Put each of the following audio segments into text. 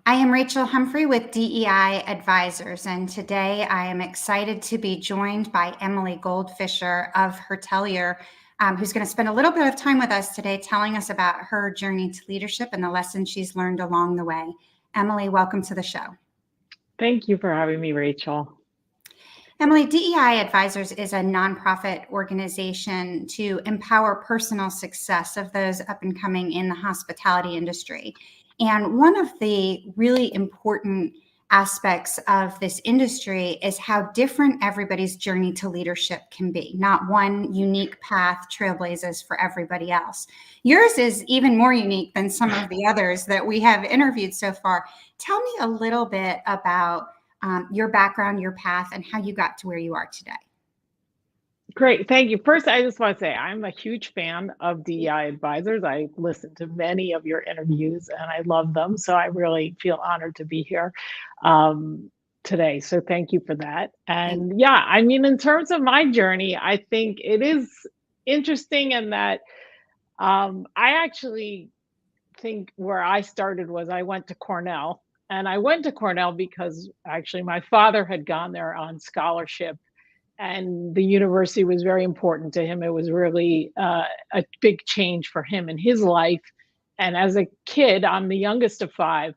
I am Rachel Humphrey with DEI Advisors, and today I am excited to be joined by Emily Goldfischer of Hertelier, who's going to spend a little bit of time with us today telling us about her journey to leadership and the lessons she's learned along the way. Emily, welcome to the show. Thank you for having me, Rachel. Emily, DEI Advisors is a nonprofit organization to empower personal success of those up and coming in the hospitality industry. And one of the really important aspects of this industry is how different everybody's journey to leadership can be. Not one unique path trailblazes for everybody else. Yours is even more unique than some of the others that we have interviewed so far. Tell me a little bit about your background, your path, and how you got to where you are today. Great, thank you. First, I just want to say I'm a huge fan of DEI Advisors. I listened to many of your interviews and I love them. So I really feel honored to be here today. So thank you for that. And yeah, I mean, in terms of my journey, I think it is interesting in that I actually think where I started was I went to Cornell. And I went to Cornell because actually my father had gone there on scholarship and the university was very important to him. It was really a big change for him in his life. And as a kid, I'm the youngest of five.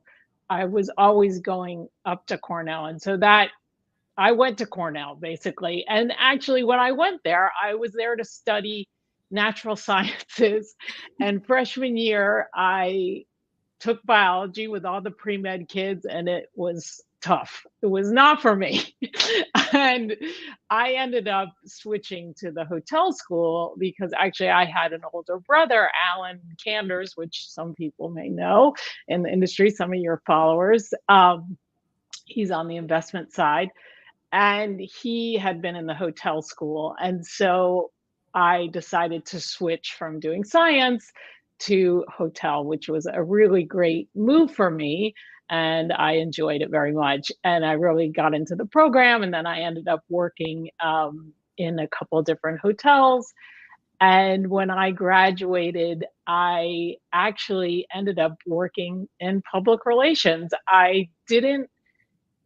I was always going up to Cornell. And so that I went to Cornell basically. And actually, when I went there, I was there to study natural sciences. And freshman year, I took biology with all the pre-med kids and it was tough. It was not for me. And I ended up switching to the hotel school because actually I had an older brother, Alan Canders, which some people may know in the industry, some of your followers. He's on the investment side and he had been in the hotel school. And so I decided to switch from doing science to hotel, which was a really great move for me. And I enjoyed it very much. And I really got into the program. And then I ended up working in a couple of different hotels. And when I graduated, I actually ended up working in public relations. I didn't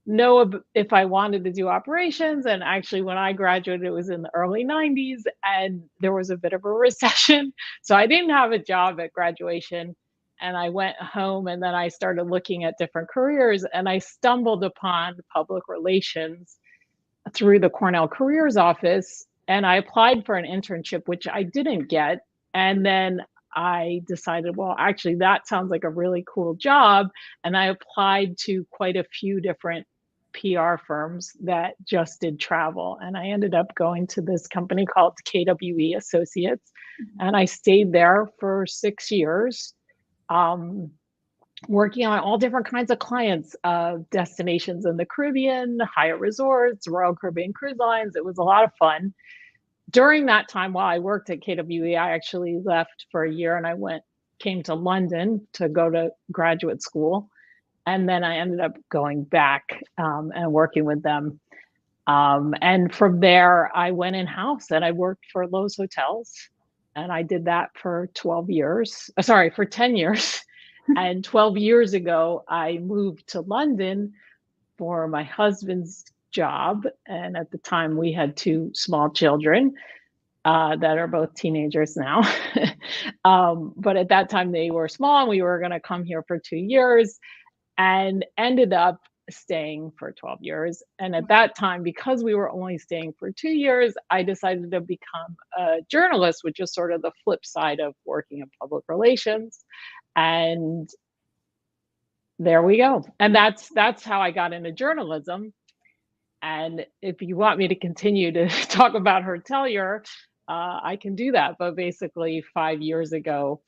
know if I wanted to do operations. And actually, when I graduated, it was in the early 90s and there was a bit of a recession. So I didn't have a job at graduation. And I went home and then I started looking at different careers and I stumbled upon public relations through the Cornell Careers Office. And I applied for an internship, which I didn't get. And then I decided, well, actually, that sounds like a really cool job. And I applied to quite a few different PR firms that just did travel. And I ended up going to this company called KWE Associates. And I stayed there for 6 years, working on all different kinds of clients, destinations in the Caribbean, Hyatt Resorts, Royal Caribbean Cruise Lines. It was a lot of fun. During that time, while I worked at KWE, I actually left for a year and I came to London to go to graduate school. And then I ended up going back and working with them. And from there, I went in-house and I worked for Lowe's Hotels. And I did that for 12 years, for 10 years. And 12 years ago, I moved to London for my husband's job. And at the time, we had 2 small children that are both teenagers now. But at that time, they were small and we were going to come here for 2 years. And ended up staying for 12 years. And at that time, because we were only staying for 2 years, I decided to become a journalist, which is sort of the flip side of working in public relations. And there we go. And that's how I got into journalism. And if you want me to continue to talk about Hertelier, I can do that. But basically, 5 years ago,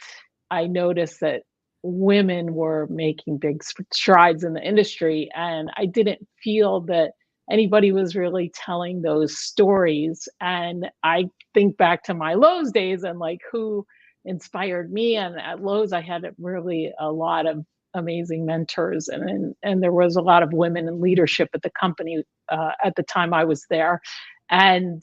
I noticed that women were making big strides in the industry. And I didn't feel that anybody was really telling those stories. And I think back to my Lowe's days and like who inspired me. And at Lowe's, I had really a lot of amazing mentors. And there was a lot of women in leadership at the company at the time I was there. And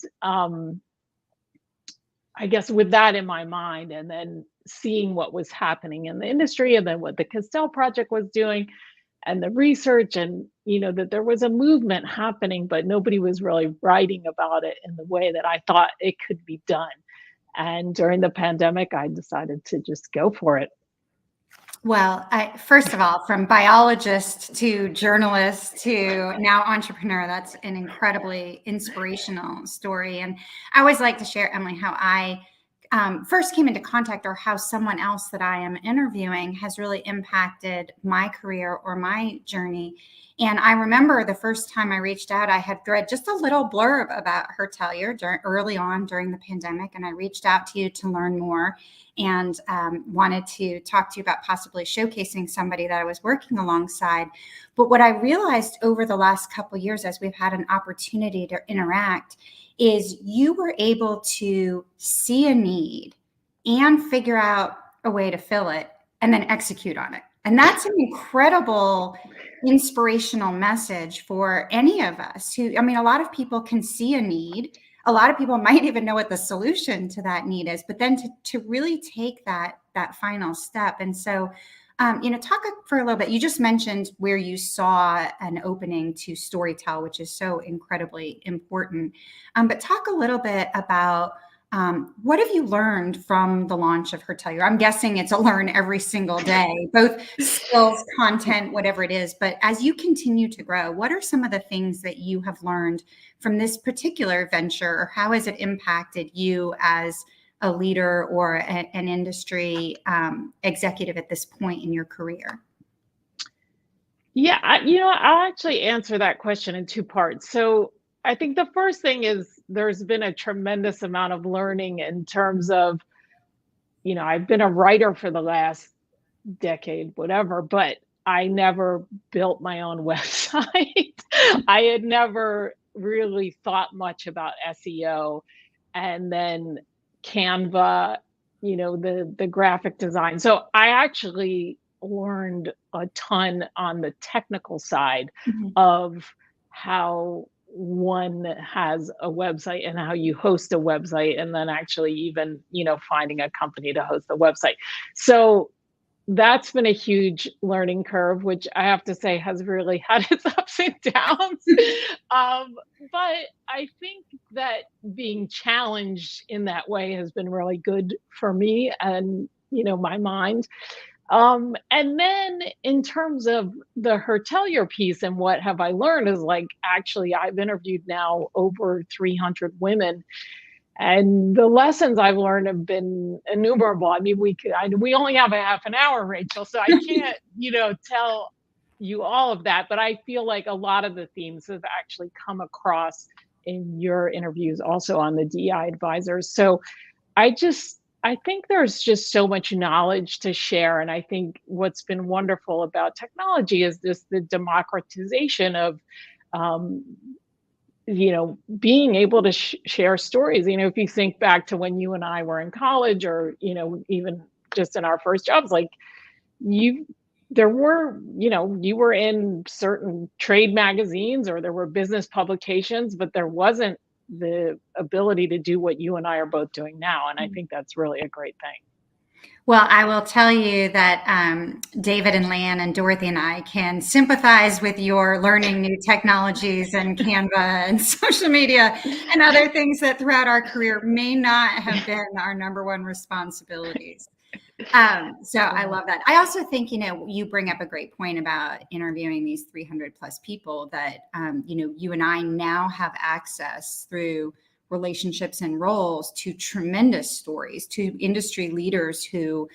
I guess with that in my mind, and then seeing what was happening in the industry and then what the Castell project was doing, and the research, and that there was a movement happening, but nobody was really writing about it in the way that I thought it could be done. And during the pandemic, I decided to just go for it. Well, first of all, from biologist to journalist to now entrepreneur, that's an incredibly inspirational story. And I always like to share, Emily, how I first came into contact, or how someone else that I am interviewing has really impacted my career or my journey. And I remember the first time I reached out, I had read just a little blurb about Hertelier early on during the pandemic. And I reached out to you to learn more, and wanted to talk to you about possibly showcasing somebody that I was working alongside. But what I realized over the last couple of years, as we've had an opportunity to interact, is you were able to see a need and figure out a way to fill it and then execute on it. And that's an incredible inspirational message for any of us who, I mean, a lot of people can see a need. A lot of people might even know what the solution to that need is, but then to really take that final step. And so, talk for a little bit. You just mentioned where you saw an opening to storytell, which is so incredibly important. But talk a little bit about what have you learned from the launch of Hertelier? I'm guessing it's a learn every single day, both skills, content, whatever it is. But as you continue to grow, what are some of the things that you have learned from this particular venture, or how has it impacted you as a leader or an industry executive at this point in your career? Yeah, I'll actually answer that question in two parts. So I think the first thing is there's been a tremendous amount of learning in terms of, I've been a writer for the last decade, whatever, but I never built my own website. I had never really thought much about SEO, and then Canva, the graphic design. So I actually learned a ton on the technical side of how one has a website and how you host a website, and then actually even, finding a company to host the website. So that's been a huge learning curve, which I have to say has really had its ups and downs. But I think that being challenged in that way has been really good for me and, my mind. And then in terms of the Hertelier piece and what have I learned is, like, actually I've interviewed now over 300 women, and the lessons I've learned have been innumerable. I mean, we only have a half an hour, Rachel, so I can't, tell you all of that. But I feel like a lot of the themes have actually come across in your interviews, also on the DEI advisors. So I think there's just so much knowledge to share. And I think what's been wonderful about technology is the democratization of, being able to share stories. If you think back to when you and I were in college, or, even just in our first jobs, like you were in certain trade magazines, or there were business publications, but there wasn't the ability to do what you and I are both doing now. And I think that's really a great thing. Well, I will tell you that David and Lan and Dorothy and I can sympathize with your learning new technologies and Canva and social media and other things that throughout our career may not have been our number one responsibilities. So I love that. I also think, you bring up a great point about interviewing these 300 plus people that, you and I now have access through relationships and roles to tremendous stories, to industry leaders who,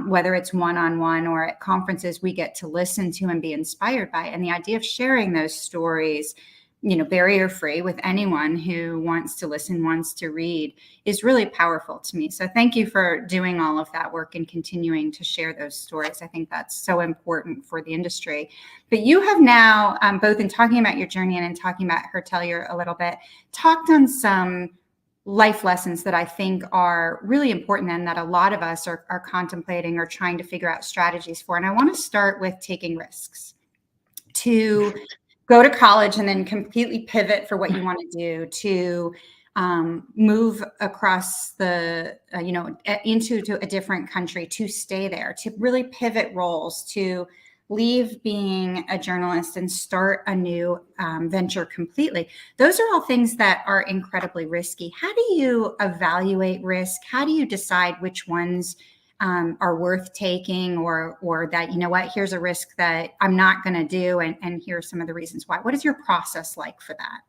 whether it's one-on-one or at conferences, we get to listen to and be inspired by. And the idea of sharing those stories, barrier free with anyone who wants to listen, wants to read, is really powerful to me. So thank you for doing all of that work and continuing to share those stories. I think that's so important for the industry. But you have now, both in talking about your journey and in talking about Hertelier a little bit, talked on some life lessons that I think are really important and that a lot of us are contemplating or trying to figure out strategies for. And I want to start with taking risks. To go to college and then completely pivot for what you want to do, to move across the, into a different country, to stay there, to really pivot roles, to leave being a journalist and start a new venture completely. Those are all things that are incredibly risky. How do you evaluate risk? How do you decide which ones are worth taking, or that, you know what, here's a risk that I'm not going to do, and here are some of the reasons why? What is your process like for that?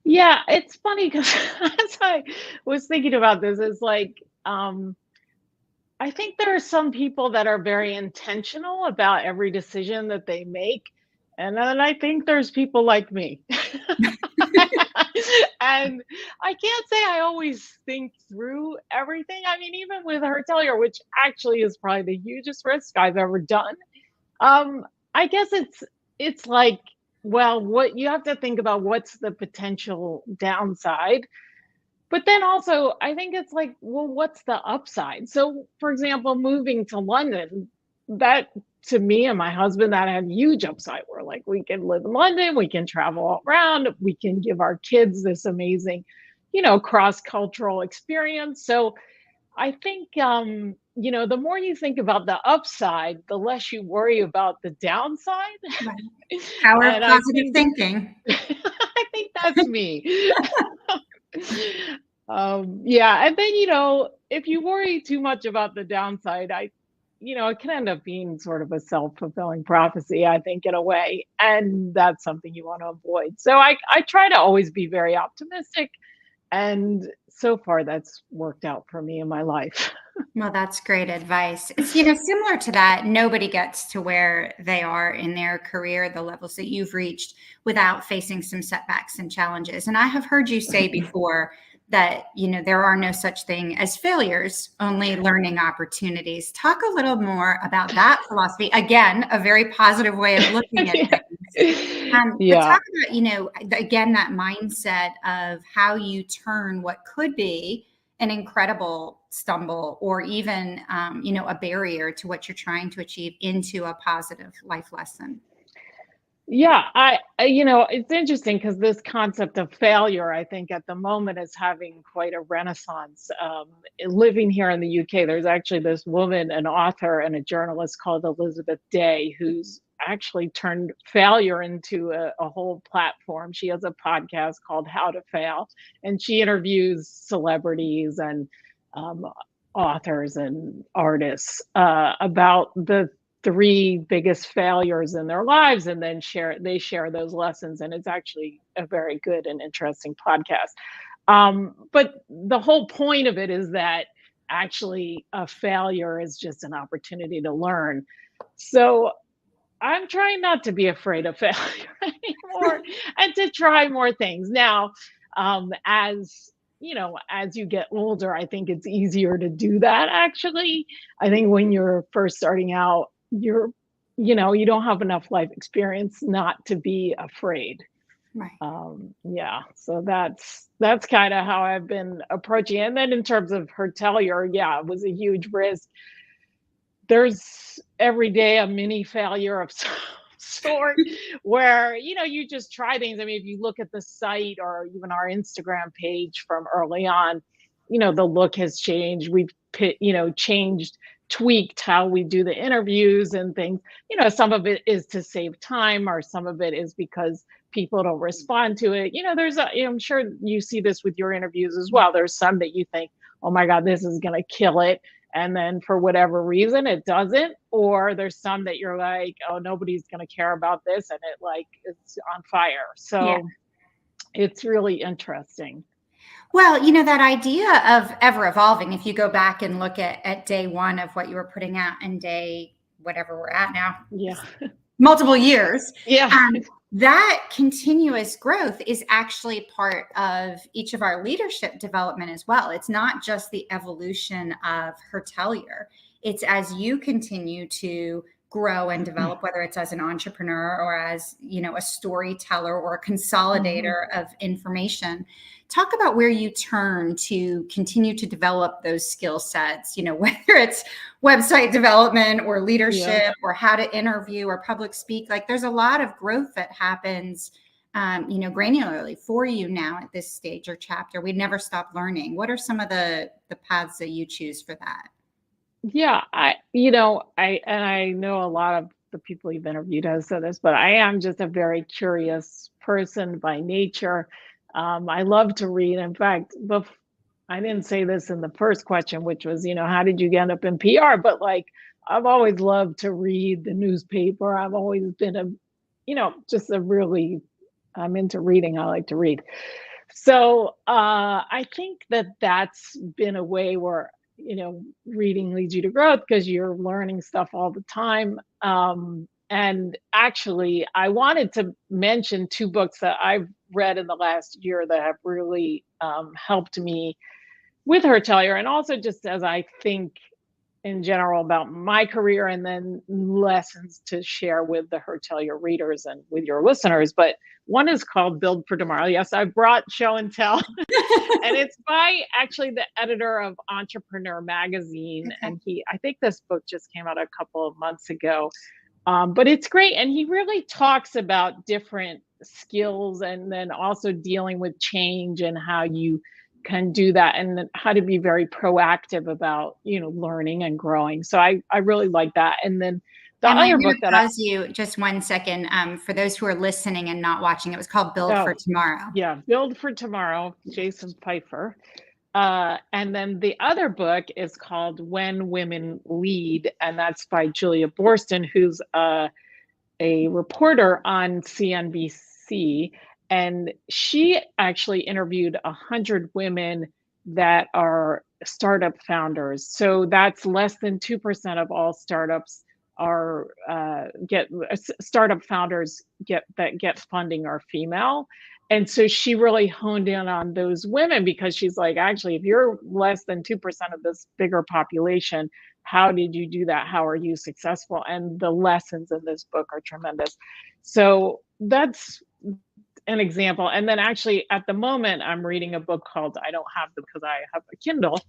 Yeah, it's funny because as I was thinking about this, it's like, I think there are some people that are very intentional about every decision that they make. And then I think there's people like me. And I can't say I always think through everything. I mean, even with Hertelier, which actually is probably the hugest risk I've ever done. Um, I guess it's like, well, what you have to think about, what's the potential downside, but then also, I think it's like, well, what's the upside? So, for example, moving to London, that to me and my husband, that had huge upside. We're like, we can live in London, we can travel all around, we can give our kids this amazing, cross-cultural experience. So I think, the more you think about the upside, the less you worry about the downside. Right. Power of And I positive think thinking. I think that's me. Yeah, and then if you worry too much about the downside, it can end up being sort of a self-fulfilling prophecy, I think, in a way, and that's something you want to avoid. So I try to always be very optimistic, and so far that's worked out for me in my life. Well, that's great advice. It's, similar to that. Nobody gets to where they are in their career, the levels that you've reached, without facing some setbacks and challenges. And I have heard you say before that, there are no such thing as failures, only learning opportunities. Talk a little more about that philosophy. Again, a very positive way of looking at things. But Yeah. talk about, again, that mindset of how you turn what could be an incredible stumble, or even, a barrier to what you're trying to achieve, into a positive life lesson. Yeah, it's interesting because this concept of failure, I think, at the moment is having quite a renaissance. Living here in the UK, there's actually this woman, an author and a journalist called Elizabeth Day, who's actually turned failure into a whole platform. She has a podcast called How to Fail, and she interviews celebrities and um, authors and artists about the three biggest failures in their lives, and then share those lessons, and it's actually a very good and interesting podcast. But the whole point of it is that actually a failure is just an opportunity to learn. So I'm trying not to be afraid of failure anymore, and to try more things now. As you get older, I think it's easier to do that. Actually, I think when you're first starting out, you don't have enough life experience not to be afraid. Right. Yeah, so that's kind of how I've been approaching it. And then in terms of Hertelier, yeah, it was a huge risk. There's every day a mini failure of some sort, where you just try things. I mean, if you look at the site or even our Instagram page from early on, the look has changed. We've changed, tweaked how we do the interviews and things. Some of it is to save time, or some of it is because people don't respond to it. I'm sure you see this with your interviews as well. There's some that you think, oh my God, this is going to kill it, and then for whatever reason it doesn't. Or there's some that you're like, oh, nobody's going to care about this, and it's on fire. So Yeah. it's really interesting. Well, that idea of ever evolving, if you go back and look at day one of what you were putting out, and day whatever we're at now, Yeah. multiple years, Yeah. that continuous growth is actually part of each of our leadership development as well. It's not just the evolution of Hertelier. It's as you continue to grow and develop, whether it's as an entrepreneur or as, a storyteller or a consolidator of information. Talk about where you turn to continue to develop those skill sets, whether it's website development or leadership or how to interview or public speak. Like, there's a lot of growth that happens, granularly for you now at this stage or chapter. We never stop learning. What are some of the paths that you choose for that? Yeah, I know a lot of the people you've interviewed have said this, but I am just a very curious person by nature. I love to read. In fact, I didn't say this in the first question, which was, how did you end up in PR? But like, I've always loved to read the newspaper. I've always been just I'm into reading. I like to read. So I think that that's been a way where, reading leads you to growth because you're learning stuff all the time. And actually, I wanted to mention two books that I've read in the last year that have really helped me with Hertelier, and also just as I think in general about my career, and then lessons to share with the Hertelier readers and with your listeners. But one is called Build for Tomorrow. Yes, I brought show and tell, and it's by actually the editor of Entrepreneur Magazine. Okay. And I think this book just came out a couple of months ago. But it's great. And he really talks about different skills and then also dealing with change and how you can do that and then how to be very proactive about, learning and growing. So I really like that. And then the Emily, other I'm book going to that pause you just 1 second. For those who are listening and not watching, it was called Build for Tomorrow. Yeah, Build for Tomorrow, Jason Pfeiffer. And then the other book is called When Women Lead, and that's by Julia Boorstin, who's a reporter on CNBC. And she actually interviewed 100 women that are startup founders. So that's less than 2% of all startups startup founders get funding are female. And so she really honed in on those women because she's like, actually, if you're less than 2% of this bigger population, how did you do that? How are you successful? And the lessons in this book are tremendous. So that's an example. And then actually at the moment, I'm reading a book called, I don't have them because I have a Kindle,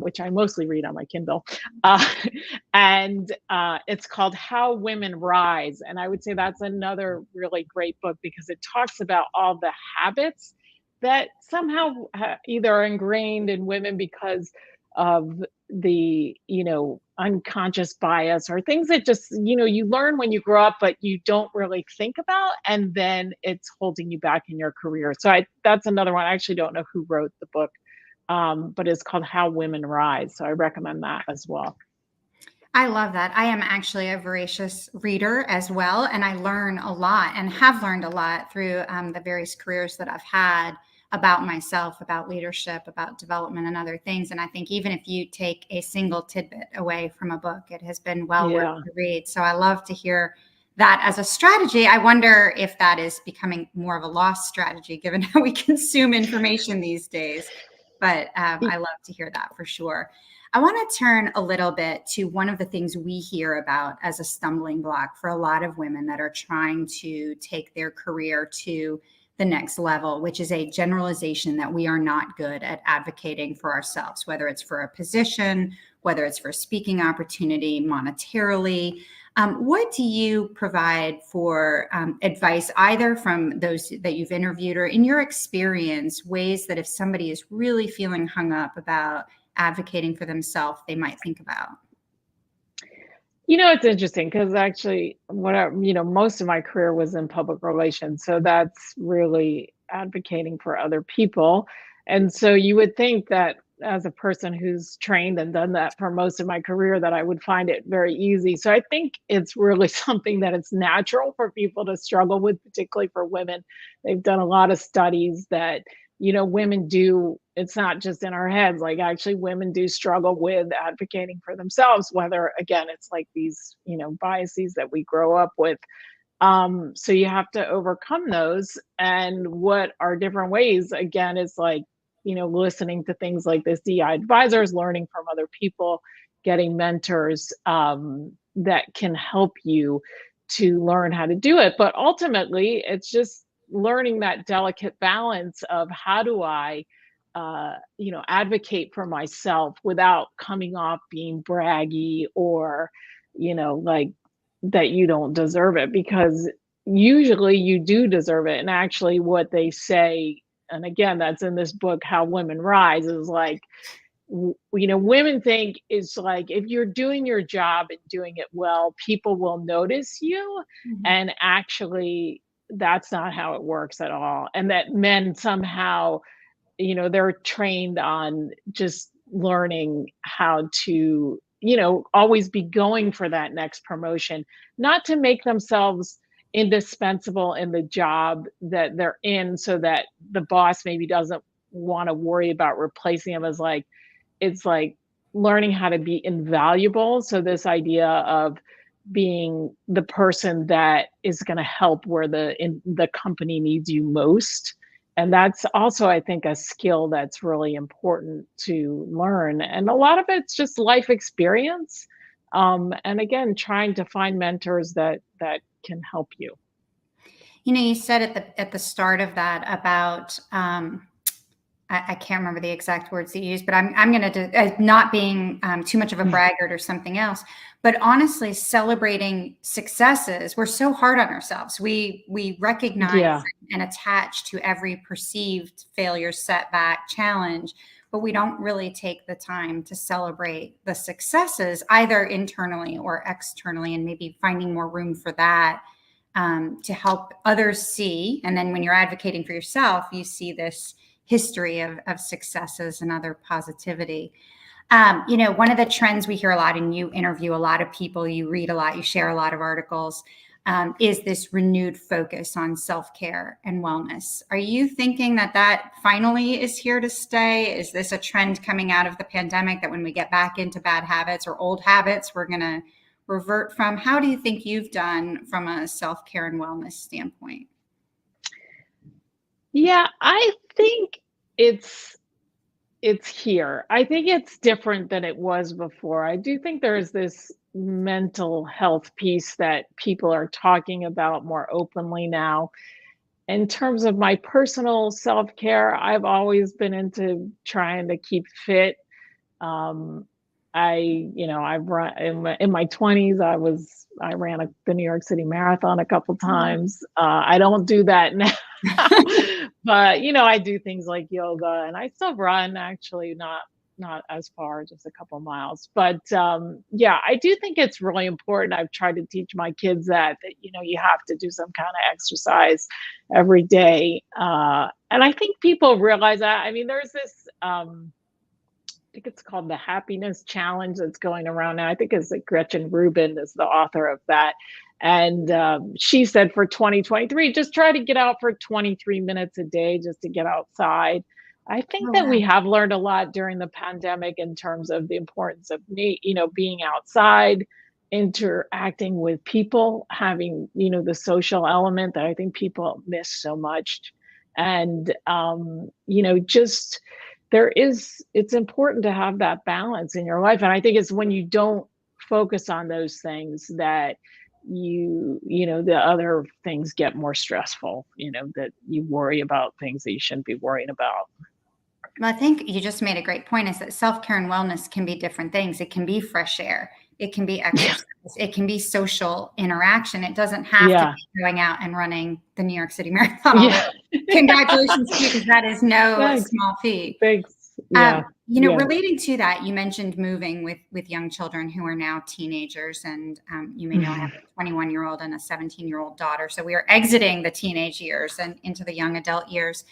which I mostly read on my Kindle. And it's called How Women Rise. And I would say that's another really great book because it talks about all the habits that somehow either are ingrained in women because of the unconscious bias or things that just you learn when you grow up but you don't really think about, and then it's holding you back in your career. So that's another one. I actually don't know who wrote the book, but it's called How Women Rise, so I recommend that as well. I love that. I am actually a voracious reader as well, and I learn a lot and have learned a lot through the various careers that I've had about myself, about leadership, about development and other things. And I think even if you take a single tidbit away from a book, it has been well worth the read. So I love to hear that as a strategy. I wonder if that is becoming more of a lost strategy given how we consume information these days. But I love to hear that for sure. I want to turn a little bit to one of the things we hear about as a stumbling block for a lot of women that are trying to take their career to the next level, which is a generalization that we are not good at advocating for ourselves, whether it's for a position, whether it's for a speaking opportunity, monetarily. What do you provide for advice, either from those that you've interviewed or in your experience, ways that if somebody is really feeling hung up about advocating for themselves, they might think about? It's interesting because actually most of my career was in public relations. So that's really advocating for other people. And so you would think that as a person who's trained and done that for most of my career, that I would find it very easy. So I think it's really something that it's natural for people to struggle with, particularly for women. They've done a lot of studies that women do, it's not just in our heads, like actually women do struggle with advocating for themselves, whether again, it's like these, biases that we grow up with. So you have to overcome those. And what are different ways? Again, is like, listening to things like this DI advisors, learning from other people, getting mentors that can help you to learn how to do it. But ultimately, it's just learning that delicate balance of how do I advocate for myself without coming off being braggy or, like that you don't deserve it, because usually you do deserve it. And actually what they say, and again, that's in this book, How Women Rise, is like, women think is like, if you're doing your job and doing it well, people will notice you. Mhm. And actually, that's not how it works at all. And that men somehow, they're trained on just learning how to, always be going for that next promotion, not to make themselves indispensable in the job that they're in so that the boss maybe doesn't want to worry about replacing them, as like, it's like learning how to be invaluable. So this idea of being the person that is going to help where the company needs you most. And that's also, I think, a skill that's really important to learn. And a lot of it's just life experience. And again, trying to find mentors that can help you. You said at the start of that about I can't remember the exact words that you used, but I'm going to not being too much of a braggart or something else, but honestly, celebrating successes. We're so hard on ourselves. We recognize Yeah. and attach to every perceived failure, setback, challenge, but we don't really take the time to celebrate the successes either internally or externally, and maybe finding more room for that to help others see. And then when you're advocating for yourself, you see this history of successes and other positivity. One of the trends we hear a lot, and you interview a lot of people, you read a lot, you share a lot of articles, is this renewed focus on self-care and wellness. Are you thinking that finally is here to stay? Is this a trend coming out of the pandemic that when we get back into bad habits or old habits, we're going to revert from? How do you think you've done from a self-care and wellness standpoint? Yeah, I think it's it's here. I think it's different than it was before. I do think there's this mental health piece that people are talking about more openly now. In terms of my personal self-care, I've always been into trying to keep fit. Um, I've run in my 20s. I ran the New York City Marathon a couple times. I don't do that now, but I do things like yoga, and I still run. Actually, not as far, just a couple miles. But yeah, I do think it's really important. I've tried to teach my kids that you have to do some kind of exercise every day, and I think people realize that. I mean, there's this. I think it's called the Happiness Challenge that's going around now. I think it's like Gretchen Rubin is the author of that. And she said for 2023, just try to get out for 23 minutes a day just to get outside. I think Oh, that wow. we have learned a lot during the pandemic in terms of the importance of being outside, interacting with people, having, the social element that I think people miss so much. And, just it's important to have that balance in your life. And I think it's when you don't focus on those things that the other things get more stressful, that you worry about things that you shouldn't be worrying about. Well, I think you just made a great point, is that self-care and wellness can be different things. It can be fresh air. It can be Yeah. exercise. It can be social interaction. It doesn't have to Yeah. be going out and running the New York City Marathon. Yeah. Congratulations to you, because that is no Thanks. small feat. Thanks. Yeah. Yeah. Relating to that, you mentioned moving with young children who are now teenagers, and you may know I have a 21-year-old and a 17-year-old daughter. So we are exiting the teenage years and into the young adult years.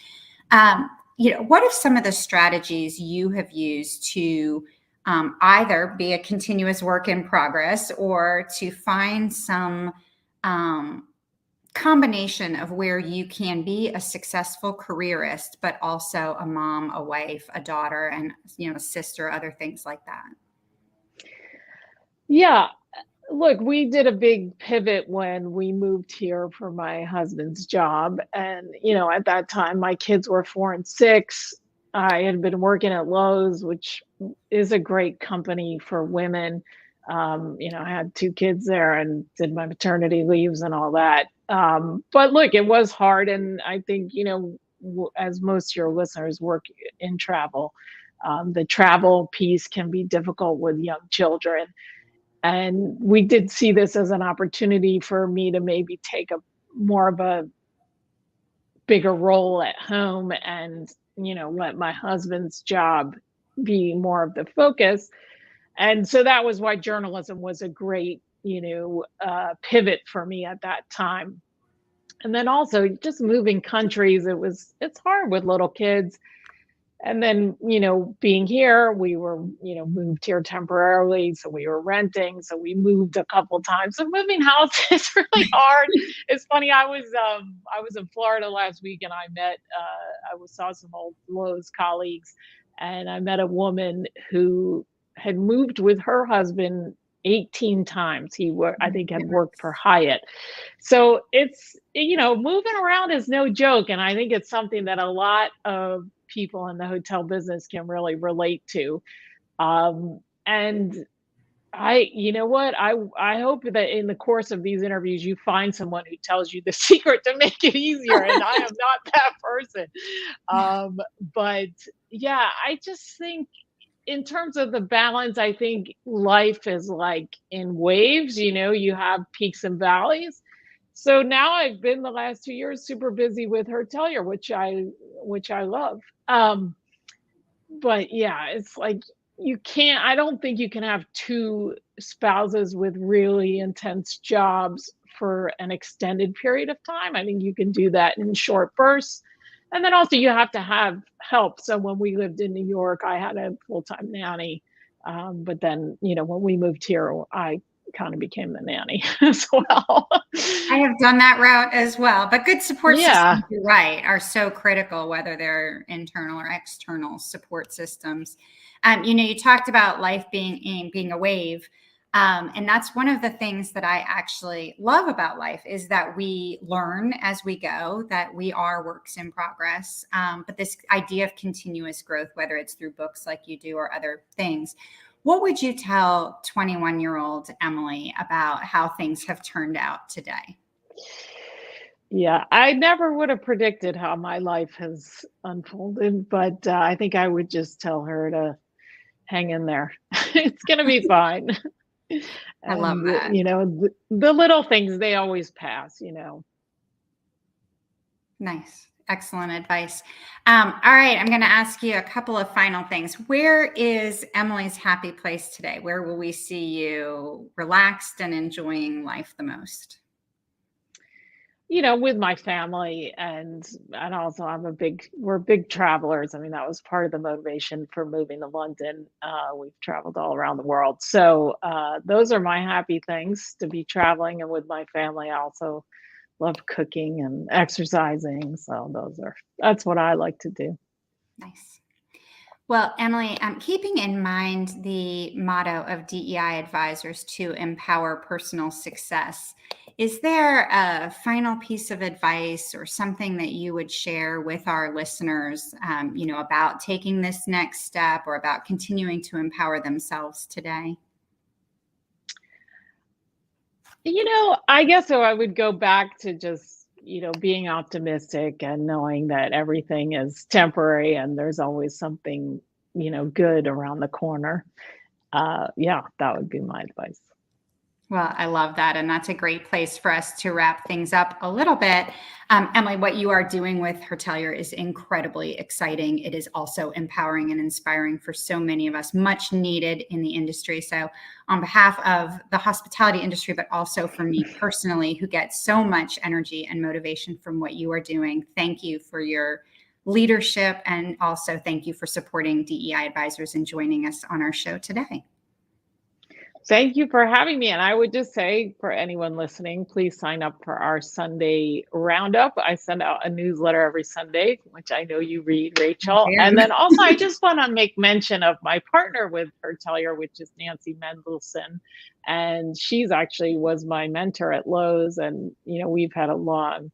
What are some of the strategies you have used to either be a continuous work in progress, or to find some combination of where you can be a successful careerist, but also a mom, a wife, a daughter, and a sister, other things like that? Yeah. Look, we did a big pivot when we moved here for my husband's job. And, at that time, my kids were 4 and 6. I had been working at Lowe's, which is a great company for women. I had 2 kids there and did my maternity leaves and all that. But look, it was hard. And I think, as most of your listeners work in travel, the travel piece can be difficult with young children. And we did see this as an opportunity for me to maybe take a more of a bigger role at home and, let my husband's job, be more of the focus. And so that was why journalism was a great, pivot for me at that time. And then also just moving countries, it's hard with little kids. And then, being here, we were, moved here temporarily. So we were renting. So we moved a couple times. So moving house is really hard. It's funny. I was in Florida last week and saw some old Lowe's colleagues, and I met a woman who had moved with her husband 18 times. I think had worked for Hyatt. So it's, moving around is no joke. And I think it's something that a lot of people in the hotel business can really relate to. And you know what? I hope that in the course of these interviews, you find someone who tells you the secret to make it easier. And I am not that person. But yeah, I just think in terms of the balance, I think life is like in waves, you have peaks and valleys. So now I've been the last 2 years super busy with Hertelier, which I love. But yeah, it's like I don't think you can have two spouses with really intense jobs for an extended period of time. I think you can do that in short bursts. And then also you have to have help. So when we lived in New York, I had a full-time nanny. But then, when we moved here, I kind of became the nanny as well. I have done that route as well, but good support systems, you're right, are so critical, whether they're internal or external support systems. You talked about life being a wave. And that's one of the things that I actually love about life is that we learn as we go, that we are works in progress. But this idea of continuous growth, whether it's through books like you do or other things, what would you tell 21-year-old Emily about how things have turned out today? Yeah, I never would have predicted how my life has unfolded, but I think I would just tell her to hang in there. It's going to be fine. I love that. The little things, they always pass, Nice. Excellent advice. All right. I'm going to ask you a couple of final things. Where is Emily's happy place today? Where will we see you relaxed and enjoying life the most? With my family, and also we're big travelers. I mean, that was part of the motivation for moving to London. We've traveled all around the world. So those are my happy things, to be traveling and with my family. I also love cooking and exercising. So that's what I like to do. Nice. Well, Emily, keeping in mind the motto of DEI advisors to empower personal success, is there a final piece of advice or something that you would share with our listeners, about taking this next step or about continuing to empower themselves today? I guess so. I would go back to just, being optimistic and knowing that everything is temporary and there's always something, good around the corner. Yeah, that would be my advice. Well, I love that. And that's a great place for us to wrap things up a little bit. Emily, what you are doing with Hertelier is incredibly exciting. It is also empowering and inspiring for so many of us, much needed in the industry. So on behalf of the hospitality industry, but also for me personally, who gets so much energy and motivation from what you are doing, thank you for your leadership. And also thank you for supporting DEI advisors and joining us on our show today. Thank you for having me. And I would just say, for anyone listening, please sign up for our Sunday roundup. I send out a newsletter every Sunday, which I know you read, Rachel. And then also, I just want to make mention of my partner with Hertelier, which is Nancy Mendelson. And she's actually was my mentor at Lowe's. And, we've had a long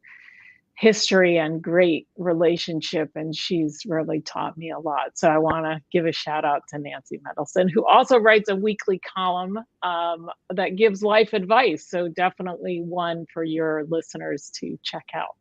history and great relationship, and she's really taught me a lot. So I want to give a shout out to Nancy Mendelson, who also writes a weekly column that gives life advice. So definitely one for your listeners to check out.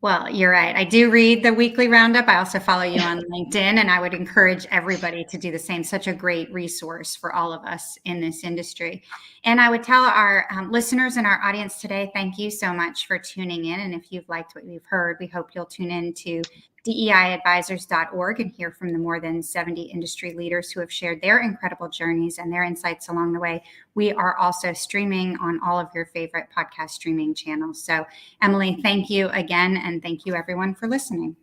Well, you're right. I do read the weekly roundup. I also follow you on LinkedIn, and I would encourage everybody to do the same. Such a great resource for all of us in this industry. And I would tell our listeners and our audience today, thank you so much for tuning in. And if you've liked what you've heard, we hope you'll tune in to DEIadvisors.org and hear from the more than 70 industry leaders who have shared their incredible journeys and their insights along the way. We are also streaming on all of your favorite podcast streaming channels. So, Emily, thank you again, and thank you everyone for listening.